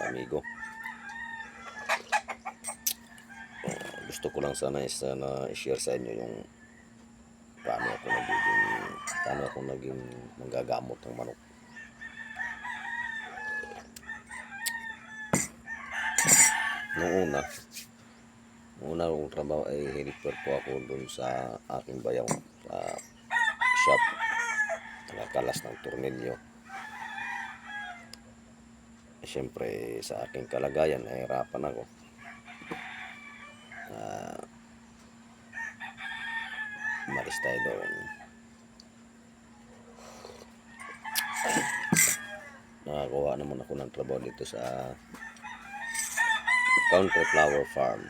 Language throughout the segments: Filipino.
amigo. Gusto ko lang sana i-share sa inyo yung paano ako naging manggagamot ng manok. Noong una kong trabaho ay helper po ako doon sa aking bayaw sa shop, nakalas ng tornilyo. Siyempre sa aking kalagayan ay hirapan ako. Umalis tayo doon. Nakakuha naman ako ng trabaho dito sa Country Flower Farm.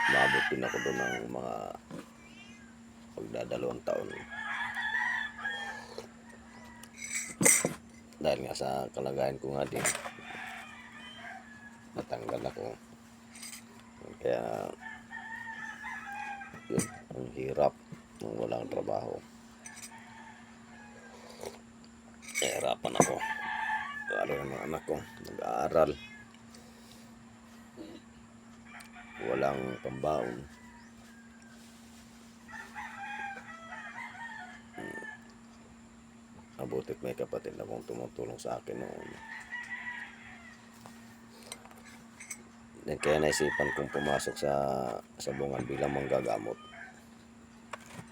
Maabot din ako doon ng mga pagdadalawang taon. Dahil nga sa kalagayan ko nga din, natanggal ako. Kaya yun, ang hirap nung walang trabaho. Nahirapan ako. Lalo ng mga anak ko, nag-aaral. Walang pambaon. Mabutit may kapatid akong tumutulong sa akin noon. Kaya naisipan kong pumasok sa bungan bilang manggagamot.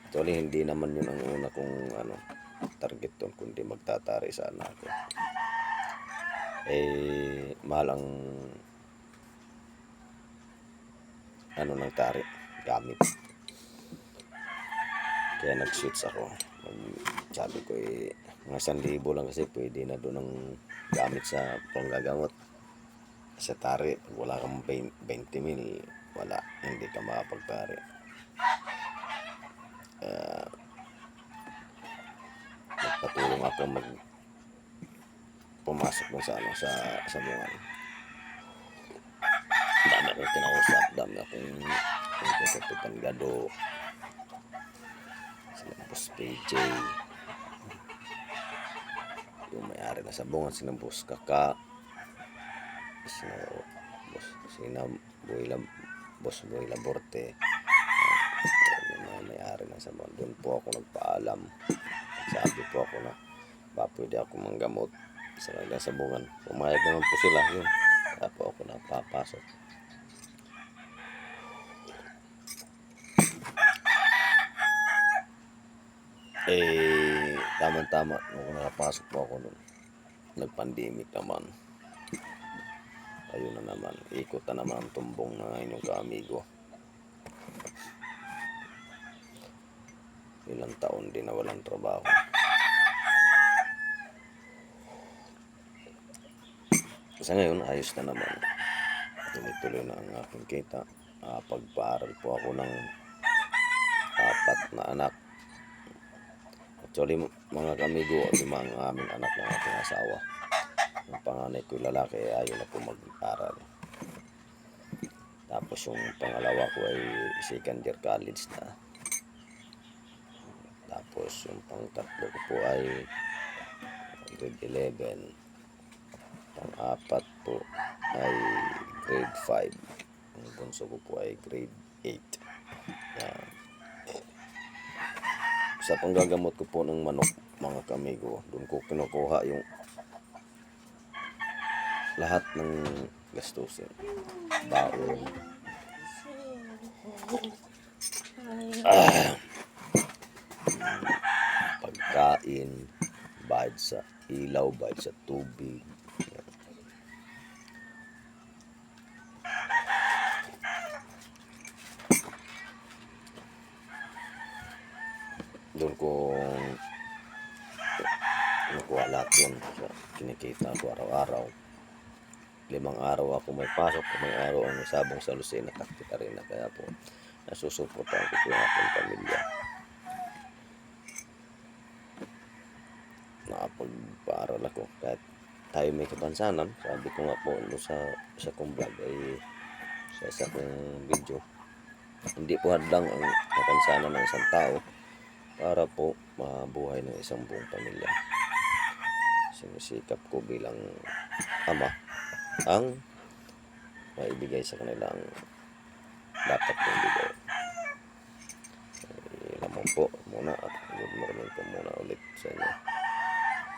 Actually, hindi naman yun ang una kong target doon, kundi magtatari sana ako. Mahal ang ng tari, gamit. Kaya nag-switch ako. Sabi ko mga 1,000 lang kasi pwede na doon ang gamit sa panggagamot. Sa tari, wala kang 20,000, wala, hindi ka makapagtari. Nagpatulong ako pumasok mo sa bungan. Dami akong kinausap, dami akong Kapitan Gado, sila Boss PJ, yung may-ari na sa bungan, sila Boss Kaka, Boss Boy Laborte, yung mga may-ari na sa bungan. Doon po ako nagpaalam. Sabi po ako na pwede ako manggamot sa bungan. Pumayag naman po sila, yun. Kaya po ako napapasok. Tama-tama nung nakapasok po ako nun, nag-pandemic naman. Ayun na naman, ikot na naman ang tumbong na inyong kaamigo. Ilang taon din na walang trabaho. Sa ngayon, ayos na naman. Tuloy-tuloy na ang aking kita. Pagpaaral po ako ng 4 na anak. Actually, mga kamigo, 5 ang aming anak ng aking asawa. Ang panganay ko lalaki ayaw na po mag-aral. Tapos yung pangalawa ko ay second year college na. Tapos yung pang-tatlo ko po ay grade 11. Pang-apat po ay grade 5. Ang bunso ko po ay grade 8. Sa panggagamot ko po ng manok, mga kamigo, doon ko kinukuha yung lahat ng gastusin. Baon, pagkain, bayad sa ilaw, bayad sa tubig. Doon ko nakuha lahat yun. So, kinikita ko araw-araw. 5 araw ako may pasok, 5 araw ang sabong sa Lucena, taktika rin na. Kaya po nasusuportahan ko po yung aking pamilya. Nakapagpaaral ako kahit tayo may kapansanan. Sabi ko nga po sa kong vlog sa isa kong video, hindi po hadlang ang kapansanan ng isang tao para po mabuhay ng isang buong pamilya. sinisikap ko bilang ama ang maibigay sa kanila ang dapat kong bigay. Lamang po muna at good morning po muna ulit sa inyo.